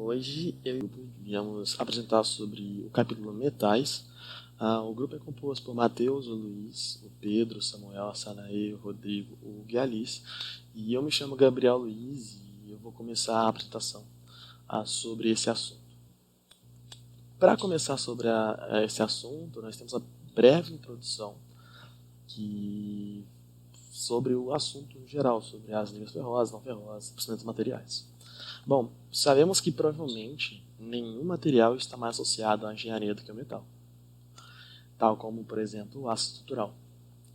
Hoje eu e o grupo viemos apresentar sobre o capítulo Metais. O grupo é composto por Matheus, o Luiz, o Pedro, o Samuel, a Sanaê, o Rodrigo, o Gui Alice. E eu me chamo Gabriel Luiz e eu vou começar a apresentação sobre esse assunto. Para começar sobre esse assunto, nós temos a breve introdução sobre o assunto geral, sobre as ligas ferrosas, não ferrosas, procedimentos materiais. Bom, sabemos que provavelmente nenhum material está mais associado à engenharia do que o metal, tal como, por exemplo, o aço estrutural.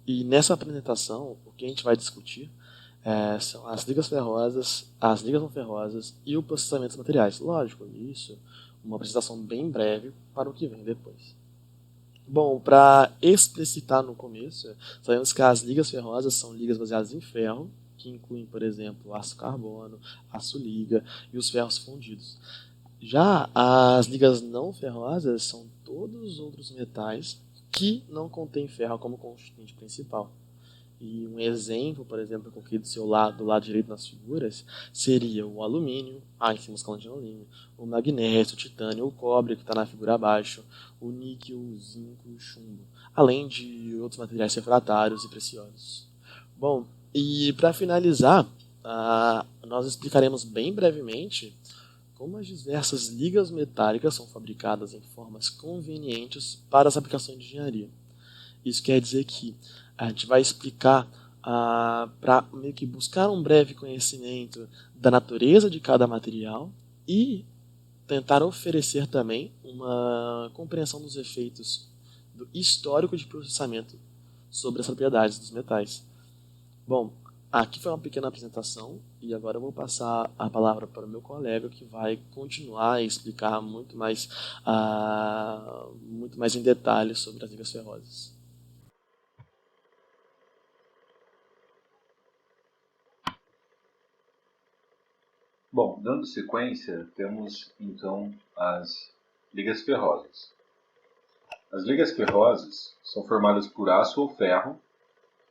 E nessa apresentação, o que a gente vai discutir são as ligas ferrosas, as ligas não ferrosas e o processamento dos materiais. Lógico, isso uma apresentação bem breve para o que vem depois. Bom, para explicitar no começo, sabemos que as ligas ferrosas são ligas baseadas em ferro, que incluem, por exemplo, aço carbono, aço liga e os ferros fundidos. Já as ligas não ferrosas são todos os outros metais que não contêm ferro como constituinte principal. E um exemplo, por exemplo, que eu coloquei do lado direito nas figuras, seria o alumínio, em cima escalão de alumínio, o magnésio, o titânio, o cobre, que está na figura abaixo, o níquel, o zinco e o chumbo, além de outros materiais refratários e preciosos. Bom, e para finalizar, nós explicaremos bem brevemente como as diversas ligas metálicas são fabricadas em formas convenientes para as aplicações de engenharia. Isso quer dizer que a gente vai explicar para meio que buscar um breve conhecimento da natureza de cada material e tentar oferecer também uma compreensão dos efeitos do histórico de processamento sobre as propriedades dos metais. Bom, aqui foi uma pequena apresentação e agora eu vou passar a palavra para o meu colega que vai continuar a explicar muito mais em detalhes sobre as ligas ferrosas. Bom, dando sequência, temos então as ligas ferrosas. As ligas ferrosas são formadas por aço ou ferro,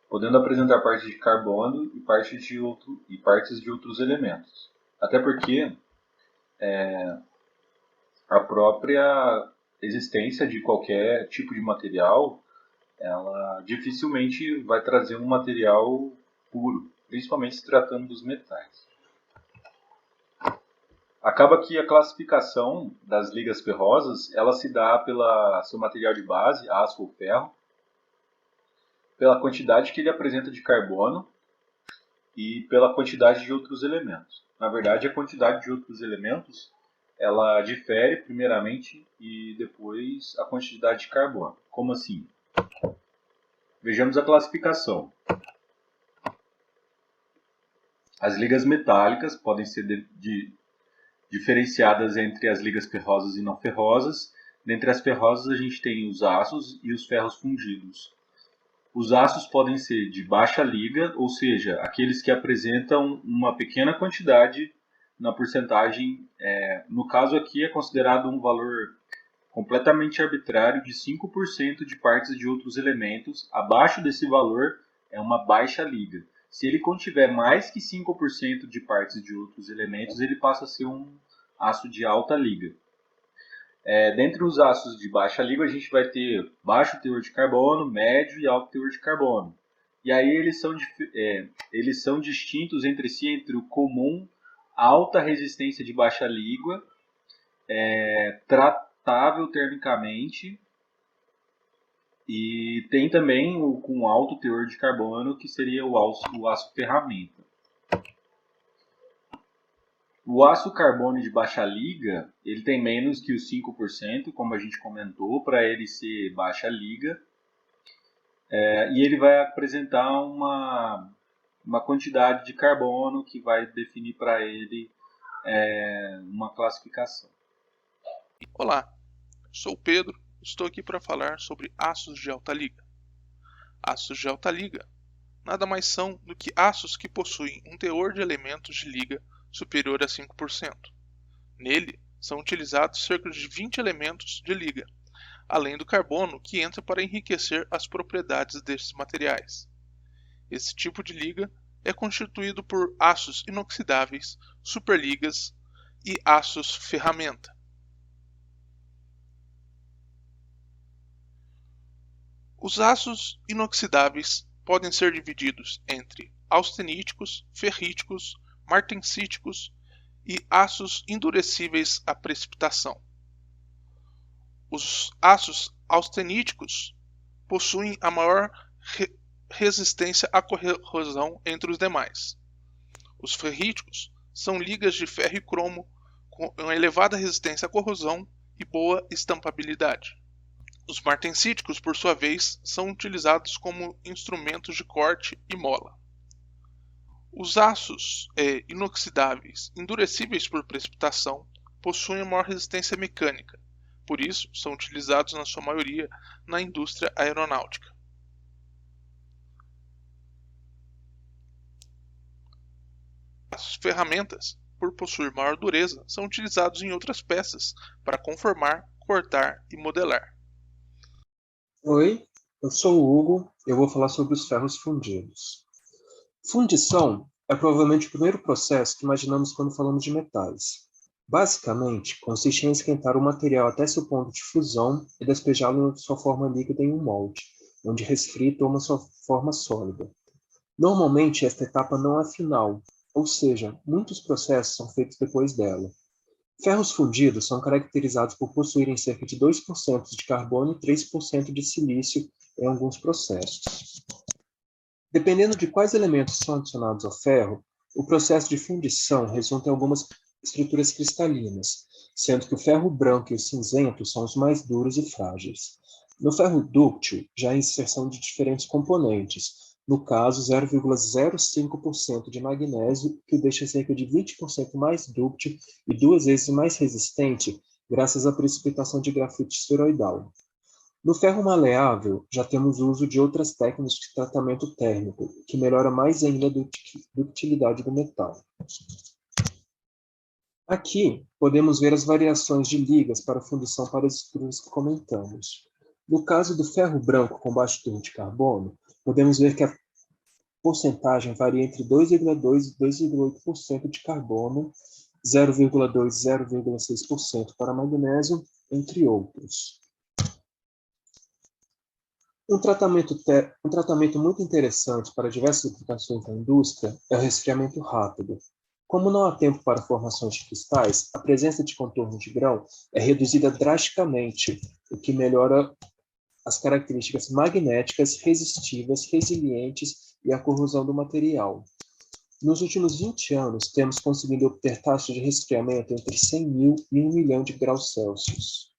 podendo apresentar partes de carbono e partes de outros elementos. Até porque a própria existência de qualquer tipo de material, ela dificilmente vai trazer um material puro, principalmente se tratando dos metais. Acaba que a classificação das ligas ferrosas, ela se dá pelo seu material de base, aço ou ferro, pela quantidade que ele apresenta de carbono e pela quantidade de outros elementos. Na verdade, a quantidade de outros elementos, ela difere primeiramente e depois a quantidade de carbono. Como assim? Vejamos a classificação. As ligas metálicas podem ser diferenciadas entre as ligas ferrosas e não ferrosas. Dentre as ferrosas a gente tem os aços e os ferros fundidos. Os aços podem ser de baixa liga, ou seja, aqueles que apresentam uma pequena quantidade na porcentagem. No caso aqui é considerado um valor completamente arbitrário de 5% de partes de outros elementos. Abaixo desse valor é uma baixa liga. Se ele contiver mais que 5% de partes de outros elementos, ele passa a ser um aço de alta liga. Dentre os aços de baixa liga, a gente vai ter baixo teor de carbono, médio e alto teor de carbono. E aí eles são distintos entre si entre o comum, alta resistência de baixa liga, tratável termicamente, e tem também o com alto teor de carbono, que seria o aço ferramenta. O aço carbono de baixa liga, ele tem menos que os 5%, como a gente comentou, para ele ser baixa liga. E ele vai apresentar uma quantidade de carbono que vai definir para ele uma classificação. Olá, sou o Pedro, estou aqui para falar sobre aços de alta liga. Aços de alta liga nada mais são do que aços que possuem um teor de elementos de liga superior a 5%. Nele são utilizados cerca de 20 elementos de liga, além do carbono que entra para enriquecer as propriedades destes materiais. Esse tipo de liga é constituído por aços inoxidáveis, superligas, e aços ferramenta. Os aços inoxidáveis podem ser divididos entre austeníticos, ferríticos, martensíticos e aços endurecíveis à precipitação. Os aços austeníticos possuem a maior resistência à corrosão entre os demais. Os ferríticos são ligas de ferro e cromo com elevada resistência à corrosão e boa estampabilidade. Os martensíticos, por sua vez, são utilizados como instrumentos de corte e mola. Os aços inoxidáveis endurecíveis por precipitação possuem a maior resistência mecânica, por isso são utilizados na sua maioria na indústria aeronáutica. As ferramentas, por possuir maior dureza, são utilizados em outras peças para conformar, cortar e modelar. Oi, eu sou o Hugo e eu vou falar sobre os ferros fundidos. Fundição é provavelmente o primeiro processo que imaginamos quando falamos de metais. Basicamente, consiste em esquentar o material até seu ponto de fusão e despejá-lo em sua forma líquida em um molde, onde resfria e toma sua forma sólida. Normalmente, esta etapa não é final, ou seja, muitos processos são feitos depois dela. Ferros fundidos são caracterizados por possuírem cerca de 2% de carbono e 3% de silício em alguns processos. Dependendo de quais elementos são adicionados ao ferro, o processo de fundição resulta em algumas estruturas cristalinas, sendo que o ferro branco e o cinzento são os mais duros e frágeis. No ferro dúctil, já há inserção de diferentes componentes, no caso 0,05% de magnésio, que o deixa cerca de 20% mais dúctil e 2 vezes mais resistente, graças à precipitação de grafite esferoidal. No ferro maleável, já temos o uso de outras técnicas de tratamento térmico, que melhora mais ainda a ductilidade do metal. Aqui, podemos ver as variações de ligas para fundição para as estruturas que comentamos. No caso do ferro branco com baixo teor de carbono, podemos ver que a porcentagem varia entre 2,2% e 2,8% de carbono, 0,2% e 0,6% para magnésio, entre outros. Um tratamento muito interessante para diversas aplicações na indústria é o resfriamento rápido. Como não há tempo para formações de cristais, a presença de contorno de grão é reduzida drasticamente, o que melhora as características magnéticas, resistivas, resilientes e a corrosão do material. Nos últimos 20 anos, temos conseguido obter taxas de resfriamento entre 100 mil e 1 milhão de graus Celsius.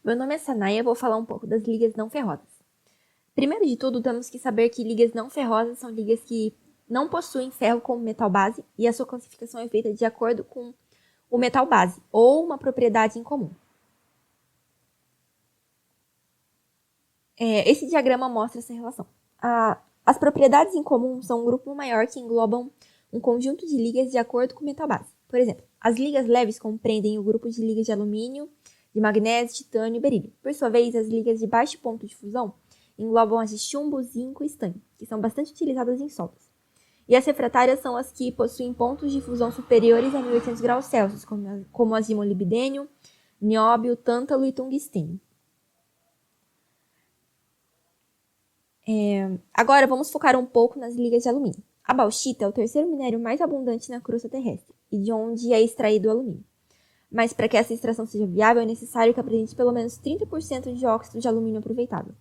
Meu nome é Sanaya e vou falar um pouco das ligas não ferrosas. Primeiro de tudo, temos que saber que ligas não ferrosas são ligas que não possuem ferro como metal base e a sua classificação é feita de acordo com o metal base ou uma propriedade em comum. Esse diagrama mostra essa relação. As propriedades em comum são um grupo maior que englobam um conjunto de ligas de acordo com o metal base. Por exemplo, as ligas leves compreendem o grupo de ligas de alumínio, de magnésio, titânio e berílio. Por sua vez, as ligas de baixo ponto de fusão englobam as de chumbo, zinco e estanho, que são bastante utilizadas em soldas. E as refratárias são as que possuem pontos de fusão superiores a 1800 graus Celsius, como as de molibdênio, nióbio, tântalo e tungstênio. Agora vamos focar um pouco nas ligas de alumínio. A bauxita é o terceiro minério mais abundante na crosta terrestre e de onde é extraído o alumínio. Mas para que essa extração seja viável, é necessário que apresente pelo menos 30% de óxido de alumínio aproveitável.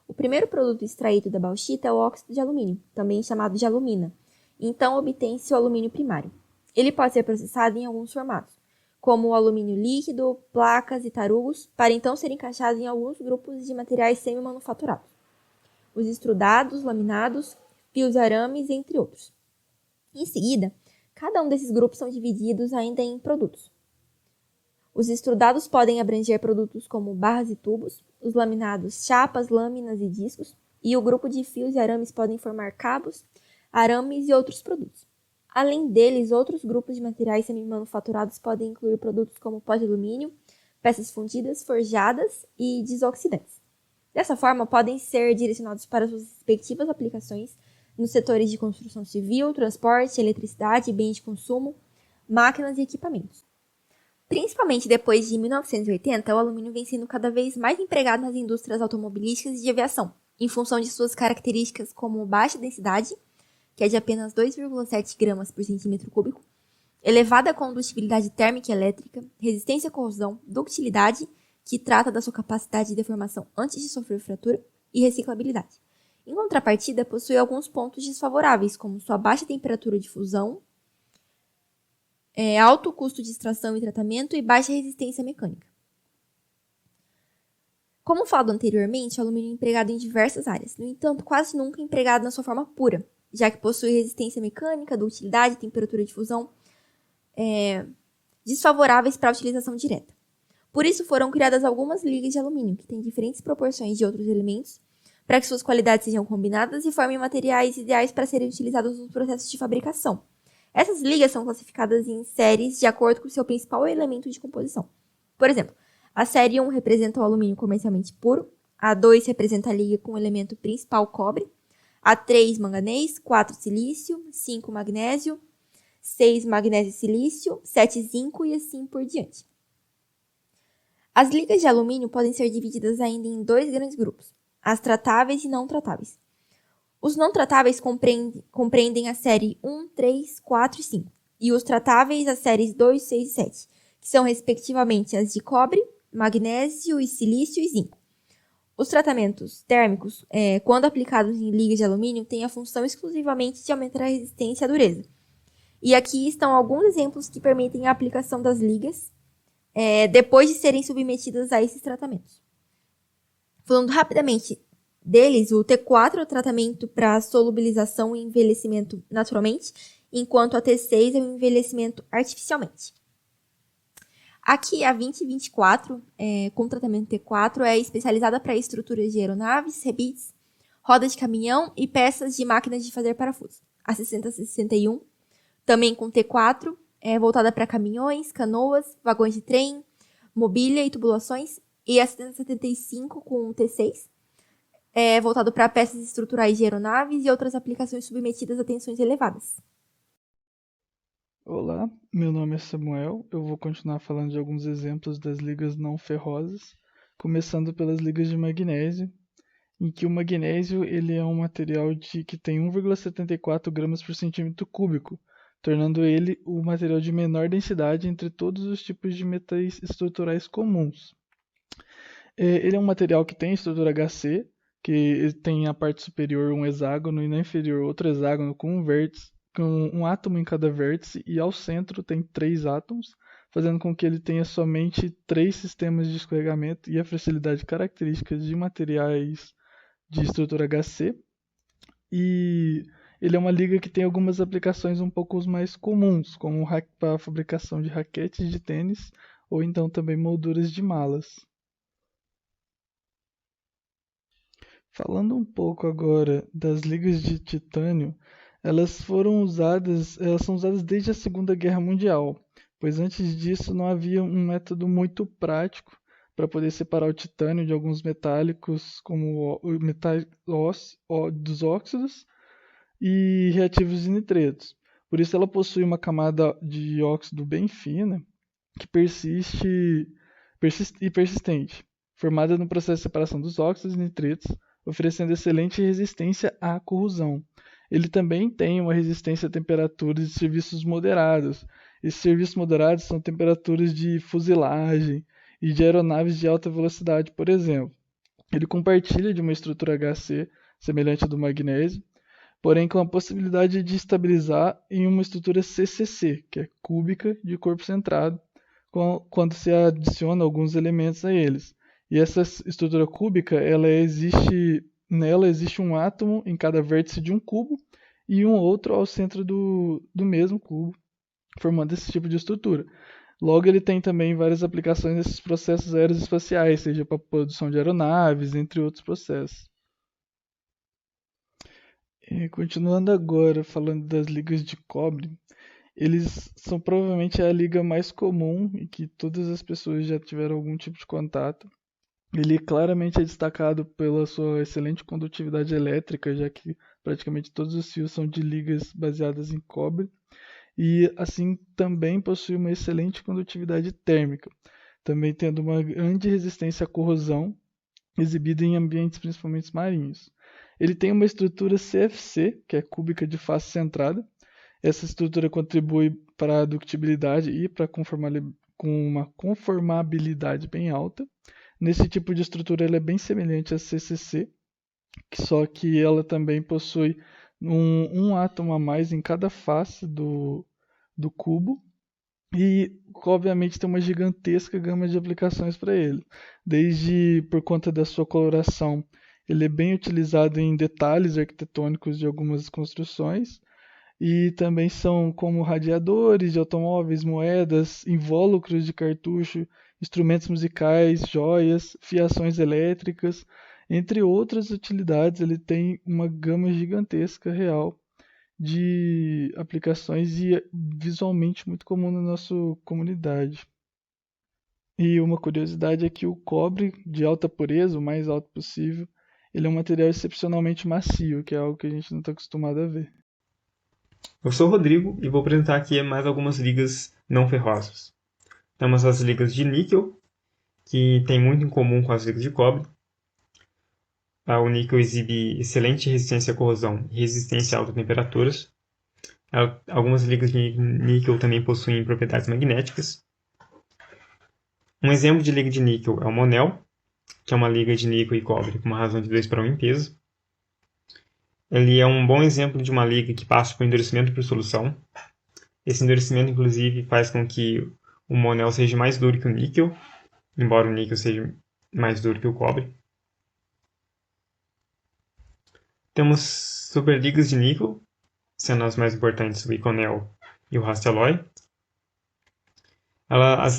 O primeiro produto extraído da bauxita é o óxido de alumínio, também chamado de alumina. Então obtém-se o alumínio primário. Ele pode ser processado em alguns formatos, como o alumínio líquido, placas e tarugos, para então ser encaixado em alguns grupos de materiais semi-manufaturados. Os extrudados, laminados, fios de arames, entre outros. Em seguida, cada um desses grupos são divididos ainda em produtos. Os extrudados podem abranger produtos como barras e tubos, os laminados, chapas, lâminas e discos, e o grupo de fios e arames podem formar cabos, arames e outros produtos. Além deles, outros grupos de materiais semi-manufaturados podem incluir produtos como pó de alumínio, peças fundidas, forjadas e desoxidantes. Dessa forma, podem ser direcionados para suas respectivas aplicações nos setores de construção civil, transporte, eletricidade, bens de consumo, máquinas e equipamentos. Principalmente depois de 1980, o alumínio vem sendo cada vez mais empregado nas indústrias automobilísticas e de aviação, em função de suas características como baixa densidade, que é de apenas 2,7 gramas por centímetro cúbico, elevada condutibilidade térmica e elétrica, resistência à corrosão, ductilidade, que trata da sua capacidade de deformação antes de sofrer fratura, e reciclabilidade. Em contrapartida, possui alguns pontos desfavoráveis, como sua baixa temperatura de fusão, alto custo de extração e tratamento e baixa resistência mecânica. Como falado anteriormente, o alumínio é empregado em diversas áreas, no entanto, quase nunca é empregado na sua forma pura, já que possui resistência mecânica, ductilidade e temperatura de fusão desfavoráveis para a utilização direta. Por isso foram criadas algumas ligas de alumínio, que têm diferentes proporções de outros elementos, para que suas qualidades sejam combinadas e formem materiais ideais para serem utilizados nos processos de fabricação. Essas ligas são classificadas em séries de acordo com o seu principal elemento de composição. Por exemplo, a série 1 representa o alumínio comercialmente puro, a 2 representa a liga com o elemento principal cobre, a 3 manganês, 4 silício, 5 magnésio, 6 magnésio e silício, 7 zinco e assim por diante. As ligas de alumínio podem ser divididas ainda em 2 grandes grupos, as tratáveis e não tratáveis. Os não tratáveis compreendem a série 1, 3, 4 e 5, e os tratáveis as séries 2, 6 e 7, que são respectivamente as de cobre, magnésio e silício e zinco. Os tratamentos térmicos, quando aplicados em ligas de alumínio, têm a função exclusivamente de aumentar a resistência e a dureza. E aqui estão alguns exemplos que permitem a aplicação das ligas depois de serem submetidas a esses tratamentos. Falando rapidamente deles, o T4 é o tratamento para solubilização e envelhecimento naturalmente, enquanto a T6 é o envelhecimento artificialmente. Aqui, a 2024, com tratamento T4, é especializada para estruturas de aeronaves, rebites, rodas de caminhão e peças de máquinas de fazer parafuso. A 6061, também com T4, é voltada para caminhões, canoas, vagões de trem, mobília e tubulações. E a 7075, com T6, é voltado para peças estruturais de aeronaves e outras aplicações submetidas a tensões elevadas. Olá, meu nome é Samuel. Eu vou continuar falando de alguns exemplos das ligas não ferrosas, começando pelas ligas de magnésio, em que o magnésio ele é um material que tem 1,74 gramas por centímetro cúbico, tornando ele o material de menor densidade entre todos os tipos de metais estruturais comuns. Ele é um material que tem estrutura HC, que tem a parte superior um hexágono e na inferior outro hexágono com um vértice, com um átomo em cada vértice, e ao centro tem 3 átomos, fazendo com que ele tenha somente 3 sistemas de escorregamento e a fragilidade características de materiais de estrutura HC. E ele é uma liga que tem algumas aplicações um pouco mais comuns, como para a fabricação de raquetes de tênis ou então também molduras de malas. Falando um pouco agora das ligas de titânio, elas são usadas desde a Segunda Guerra Mundial, pois antes disso não havia um método muito prático para poder separar o titânio de alguns metálicos, como o metais dos óxidos e reativos de nitretos. Por isso ela possui uma camada de óxido bem fina, que persistente, formada no processo de separação dos óxidos e nitritos, oferecendo excelente resistência à corrosão. Ele também tem uma resistência a temperaturas de serviços moderados. Esses serviços moderados são temperaturas de fuselagem e de aeronaves de alta velocidade, por exemplo. Ele compartilha de uma estrutura HC semelhante à do magnésio, porém com a possibilidade de estabilizar em uma estrutura CCC, que é cúbica de corpo centrado, quando se adiciona alguns elementos a eles. E essa estrutura cúbica, nela existe um átomo em cada vértice de um cubo e um outro ao centro do mesmo cubo, formando esse tipo de estrutura. Logo, ele tem também várias aplicações nesses processos aeroespaciais, seja para a produção de aeronaves, entre outros processos. Continuando agora, falando das ligas de cobre, eles são provavelmente a liga mais comum e que todas as pessoas já tiveram algum tipo de contato. Ele claramente é destacado pela sua excelente condutividade elétrica, já que praticamente todos os fios são de ligas baseadas em cobre. e assim também possui uma excelente condutividade térmica, também tendo uma grande resistência à corrosão, exibida em ambientes principalmente marinhos. Ele tem uma estrutura CFC, que é cúbica de face centrada. Essa estrutura contribui para a ductibilidade e para com uma conformabilidade bem alta. Nesse tipo de estrutura ela é bem semelhante à CCC, só que ela também possui um átomo a mais em cada face do cubo, e obviamente tem uma gigantesca gama de aplicações para ele. Desde por conta da sua coloração, ele é bem utilizado em detalhes arquitetônicos de algumas construções, e também são como radiadores de automóveis, moedas, invólucros de cartucho, instrumentos musicais, joias, fiações elétricas, entre outras utilidades. Ele tem uma gama gigantesca real de aplicações e é visualmente muito comum na nossa comunidade. E uma curiosidade é que o cobre de alta pureza, o mais alto possível, ele é um material excepcionalmente macio, que é algo que a gente não está acostumado a ver. Eu sou o Rodrigo e vou apresentar aqui mais algumas ligas não ferrosas. Temos as ligas de níquel, que tem muito em comum com as ligas de cobre. O níquel exibe excelente resistência à corrosão e resistência a altas temperaturas. Algumas ligas de níquel também possuem propriedades magnéticas. Um exemplo de liga de níquel é o Monel, que é uma liga de níquel e cobre com uma razão de 2:1 em peso. Ele é um bom exemplo de uma liga que passa por endurecimento por solução. Esse endurecimento, inclusive, faz com que o Monel seja mais duro que o níquel, embora o níquel seja mais duro que o cobre. Temos superligas de níquel, sendo as mais importantes o Inconel e o Hastelloy. As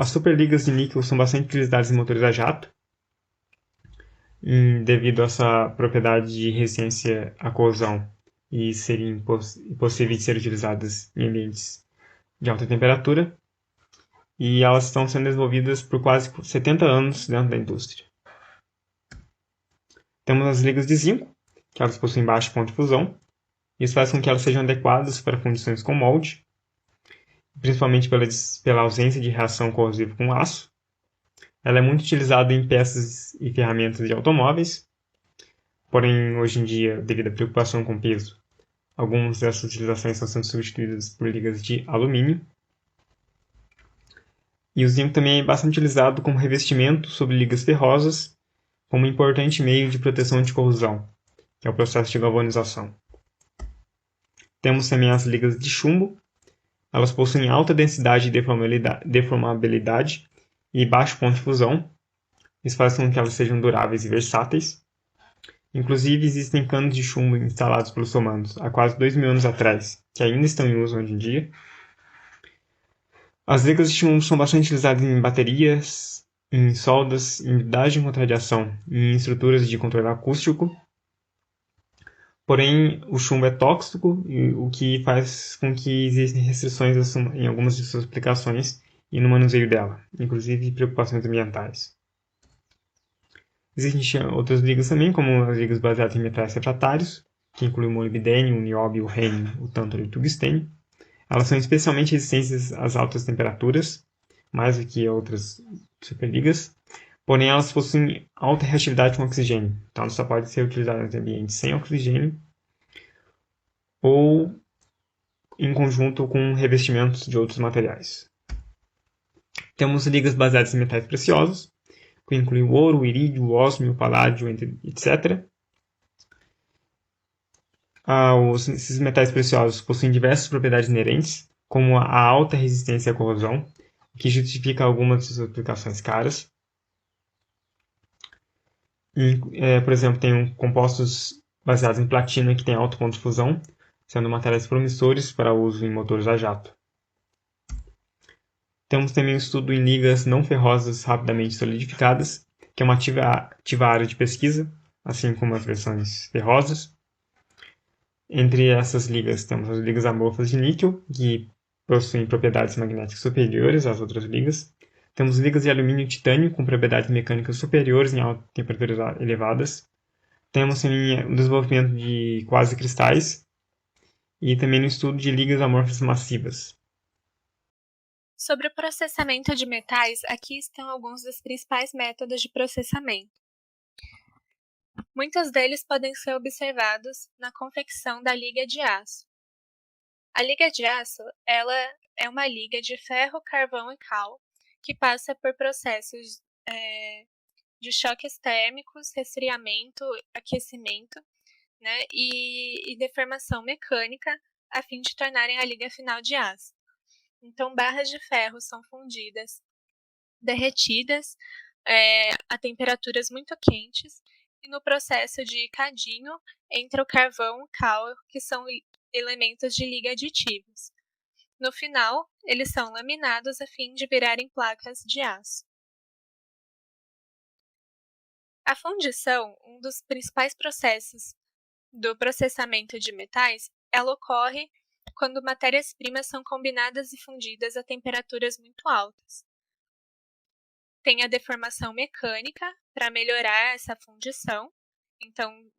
superligas de níquel são bastante utilizadas em motores a jato, devido a essa propriedade de resistência à corrosão e serem possíveis de ser utilizadas em ambientes de alta temperatura. E elas estão sendo desenvolvidas por quase 70 anos dentro da indústria. Temos as ligas de zinco, que elas possuem baixo ponto de fusão. Isso faz com que elas sejam adequadas para fundições com molde, principalmente pela ausência de reação corrosiva com aço. Ela é muito utilizada em peças e ferramentas de automóveis, porém, hoje em dia, devido à preocupação com peso, algumas dessas utilizações estão sendo substituídas por ligas de alumínio. E o zinco também é bastante utilizado como revestimento sobre ligas ferrosas, como um importante meio de proteção anti-corrosão, que é o processo de galvanização. Temos também as ligas de chumbo. Elas possuem alta densidade e deformabilidade e baixo ponto de fusão. Isso faz com que elas sejam duráveis e versáteis. Inclusive, existem canos de chumbo instalados pelos romanos há quase 2.000 anos atrás, que ainda estão em uso hoje em dia. As ligas de chumbo são bastante utilizadas em baterias, em soldas, em blindagem contra radiação e em estruturas de controle acústico. Porém, o chumbo é tóxico, o que faz com que existem restrições em algumas de suas aplicações e no manuseio dela, inclusive preocupações ambientais. Existem outras ligas também, como as ligas baseadas em metais refratários, que incluem o molibdênio, o nióbio, o rênio, o tântalo e o tungstênio. Elas são especialmente resistentes às altas temperaturas, mais do que outras superligas, porém elas possuem alta reatividade com oxigênio, então só pode ser utilizada em ambientes sem oxigênio ou em conjunto com revestimentos de outros materiais. Temos ligas baseadas em metais preciosos, que incluem o ouro, o irídio, o ósmio, o paládio, etc. Esses metais preciosos possuem diversas propriedades inerentes, como a alta resistência à corrosão, o que justifica algumas de suas aplicações caras. Por exemplo, tem compostos baseados em platina que têm alto ponto de fusão, sendo materiais promissores para uso em motores a jato. Temos também um estudo em ligas não ferrosas rapidamente solidificadas, que é uma ativa área de pesquisa, assim como as versões ferrosas. Entre essas ligas temos as ligas amorfas de níquel, que possuem propriedades magnéticas superiores às outras ligas. Temos ligas de alumínio e titânio, com propriedades mecânicas superiores em altas temperaturas elevadas. Temos também o desenvolvimento de quase cristais e também no estudo de ligas amorfas massivas. Sobre o processamento de metais, aqui estão alguns dos principais métodos de processamento. Muitos deles podem ser observados na confecção da liga de aço. A liga de aço, ela é uma liga de ferro, carvão e cal, que passa por processos de choques térmicos, resfriamento, aquecimento, né, e deformação mecânica, a fim de tornarem a liga final de aço. Então, barras de ferro são fundidas, derretidas a temperaturas muito quentes, e no processo de cadinho entra o carvão e o cal, que são elementos de liga aditivos. No final, eles são laminados a fim de virarem placas de aço. A fundição, um dos principais processos do processamento de metais, ela ocorre quando matérias-primas são combinadas e fundidas a temperaturas muito altas. Tem a deformação mecânica para melhorar essa fundição, então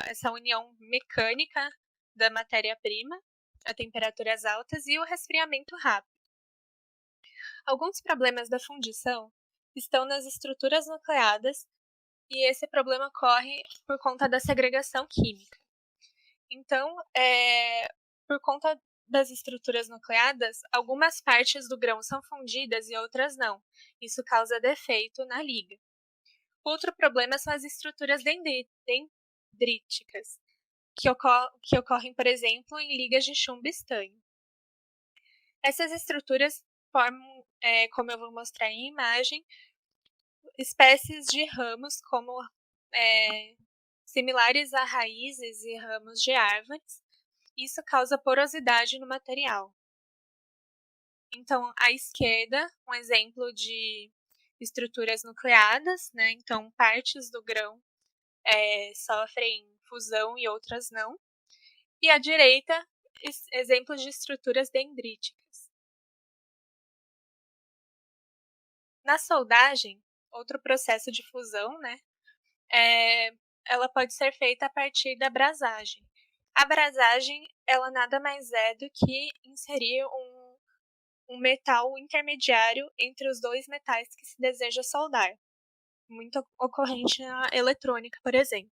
essa união mecânica da matéria-prima a temperaturas altas e o resfriamento rápido. Alguns problemas da fundição estão nas estruturas nucleadas, e esse problema ocorre por conta da segregação química. Então, por conta das estruturas nucleadas, algumas partes do grão são fundidas e outras não. Isso causa defeito na liga. Outro problema são as estruturas dendríticas, que ocorrem, por exemplo, em ligas de chumbo e estanho. Essas estruturas formam, como eu vou mostrar em imagem, espécies de ramos similares a raízes e ramos de árvores. Isso causa porosidade no material. Então, à esquerda, um exemplo de estruturas nucleadas, né? Então, partes do grão sofrem fusão e outras não. E à direita, exemplos de estruturas dendríticas. Na soldagem, outro processo de fusão, né? Ela pode ser feita a partir da brasagem. A brasagem, ela nada mais é do que inserir um metal intermediário entre os dois metais que se deseja soldar. Muito ocorrente na eletrônica, por exemplo.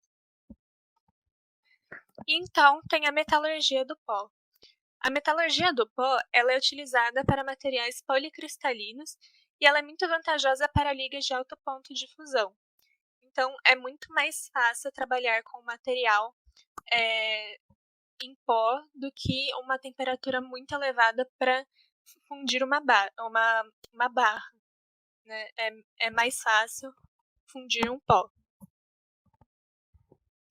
E então, tem a metalurgia do pó. A metalurgia do pó, ela é utilizada para materiais policristalinos e ela é muito vantajosa para ligas de alto ponto de fusão. Então, é muito mais fácil trabalhar com material em pó do que uma temperatura muito elevada para fundir uma barra. Né? É mais fácil fundir um pó.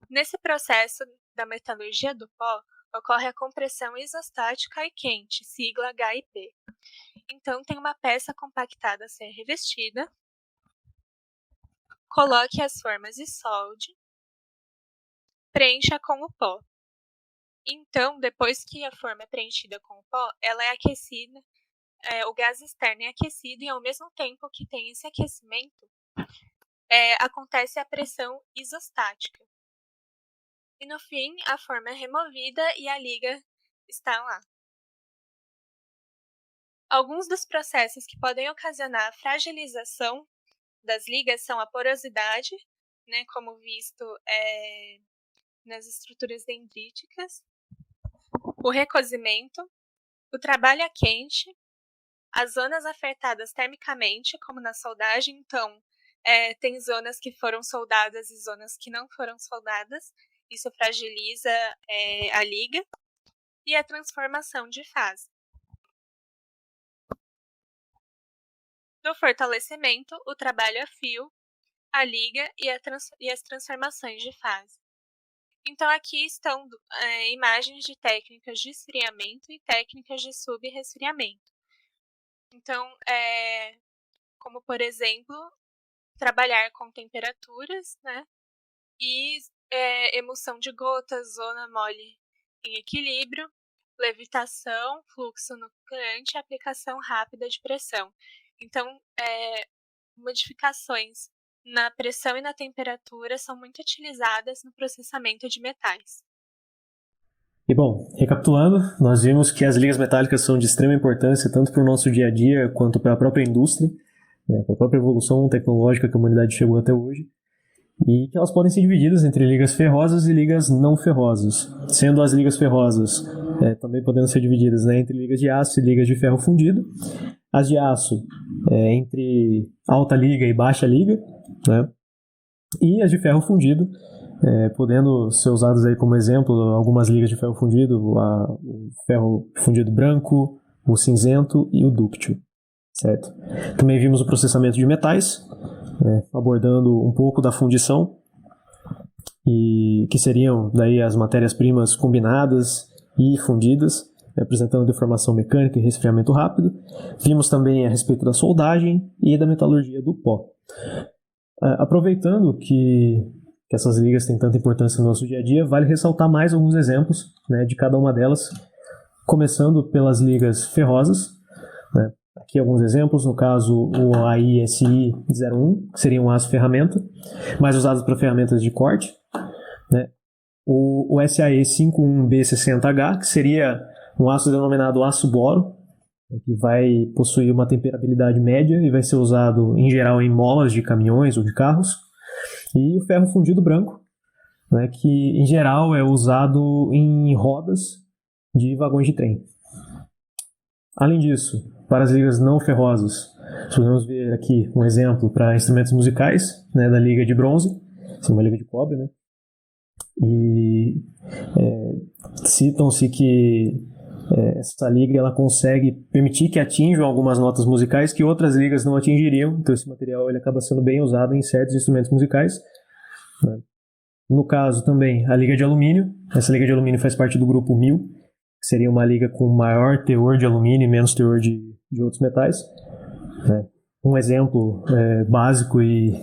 Nesse processo da metalurgia do pó, ocorre a compressão isostática e quente, sigla HIP. Então, tem uma peça compactada a ser revestida, coloque as formas e solde, preencha com o pó. Então, depois que a forma é preenchida com o pó, ela é aquecida, o gás externo é aquecido e ao mesmo tempo que tem esse aquecimento, acontece a pressão isostática. E no fim, a forma é removida e a liga está lá. Alguns dos processos que podem ocasionar a fragilização das ligas são a porosidade, né, como visto nas estruturas dendríticas, o recozimento, o trabalho a quente, as zonas afetadas termicamente, como na soldagem. Então, tem zonas que foram soldadas e zonas que não foram soldadas. Isso fragiliza a liga. E a transformação de fase. No fortalecimento, o trabalho a fio, a liga e as transformações de fase. Então, aqui estão imagens de técnicas de esfriamento e técnicas de subresfriamento. Então, como por exemplo, trabalhar com temperaturas, né? E emulsão de gotas, zona mole em equilíbrio, levitação, fluxo nucleante e aplicação rápida de pressão. Então, modificações na pressão e na temperatura são muito utilizadas no processamento de metais. E bom, recapitulando, nós vimos que as ligas metálicas são de extrema importância tanto para o nosso dia a dia quanto para a própria indústria, né, para a própria evolução tecnológica que a humanidade chegou até hoje, e que elas podem ser divididas entre ligas ferrosas e ligas não ferrosas, sendo as ligas ferrosas também podendo ser divididas, né, entre ligas de aço e ligas de ferro fundido, as de aço entre alta liga e baixa liga, né, e as de ferro fundido podendo ser usadas aí como exemplo algumas ligas de ferro fundido, o ferro fundido branco, o cinzento e o dúctil, certo? Também vimos o processamento de metais, abordando um pouco da fundição, e que seriam daí as matérias-primas combinadas e fundidas, apresentando deformação mecânica e resfriamento rápido. Vimos também a respeito da soldagem e da metalurgia do pó. Aproveitando que essas ligas têm tanta importância no nosso dia a dia, vale ressaltar mais alguns exemplos, né, de cada uma delas, começando pelas ligas ferrosas, né. Aqui alguns exemplos, no caso o AISI 01, que seria um aço ferramenta, mais usado para ferramentas de corte, né. O SAE 51B60H, que seria um aço denominado aço boro, que vai possuir uma temperabilidade média e vai ser usado em geral em molas de caminhões ou de carros. E o ferro fundido branco, né, que em geral é usado em rodas de vagões de trem. Além disso, para as ligas não ferrosas, podemos ver aqui um exemplo para instrumentos musicais, né, da liga de bronze, uma liga de cobre, né, e citam-se que essa liga ela consegue permitir que atinjam algumas notas musicais que outras ligas não atingiriam, então esse material ele acaba sendo bem usado em certos instrumentos musicais, né. No caso também a liga de alumínio, essa liga de alumínio faz parte do grupo 1000, que seria uma liga com maior teor de alumínio e menos teor de outros metais, né. Um exemplo básico e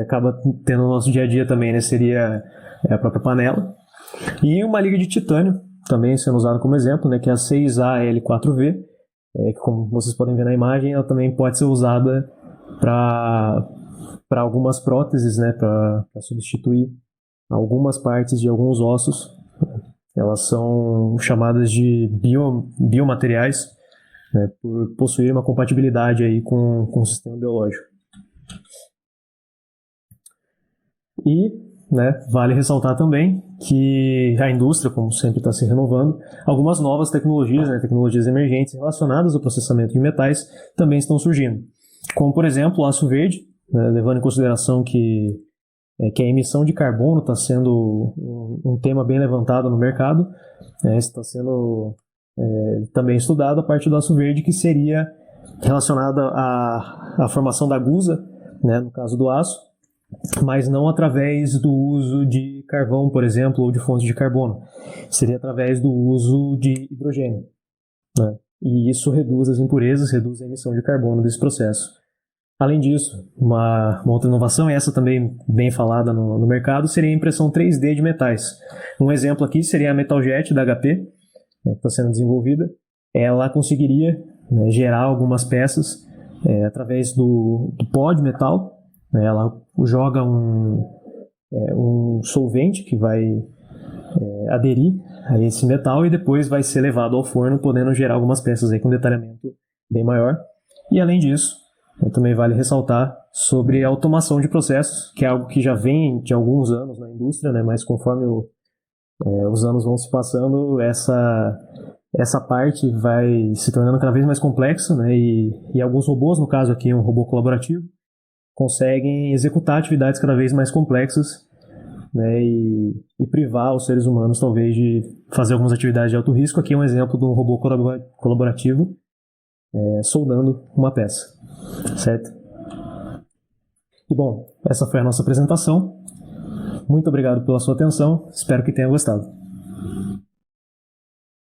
acaba tendo no nosso dia a dia também, né, seria a própria panela. E uma liga de titânio, também sendo usado como exemplo, né, que é a 6AL4V, que como vocês podem ver na imagem, ela também pode ser usada para algumas próteses, né, para substituir algumas partes de alguns ossos. Elas são chamadas de biomateriais, né, por possuir uma compatibilidade aí com o sistema biológico. E né, vale ressaltar também que a indústria, como sempre está se renovando, algumas novas tecnologias, né, tecnologias emergentes relacionadas ao processamento de metais também estão surgindo. Como, por exemplo, o aço verde, né, levando em consideração que a emissão de carbono está sendo um tema bem levantado no mercado, está sendo também estudado a parte do aço verde, que seria relacionada à formação da gusa, né, no caso do aço, mas não através do uso de carvão, por exemplo, ou de fontes de carbono. Seria através do uso de hidrogênio, né? E isso reduz as impurezas, reduz a emissão de carbono desse processo. Além disso, uma outra inovação, e essa também bem falada no mercado, seria a impressão 3D de metais. Um exemplo aqui seria a Metaljet da HP, que está sendo desenvolvida. Ela conseguiria, né, gerar algumas peças através do pó de metal. Ela joga um solvente que vai aderir a esse metal e depois vai ser levado ao forno, podendo gerar algumas peças aí com detalhamento bem maior. E além disso, também vale ressaltar sobre a automação de processos, que é algo que já vem de alguns anos na indústria, né, mas conforme os anos vão se passando, essa parte vai se tornando cada vez mais complexa, né, e alguns robôs, no caso aqui um robô colaborativo, conseguem executar atividades cada vez mais complexas, né, e privar os seres humanos talvez de fazer algumas atividades de alto risco. Aqui é um exemplo de um robô colaborativo soldando uma peça, certo? E bom, essa foi a nossa apresentação. Muito obrigado pela sua atenção, espero que tenha gostado.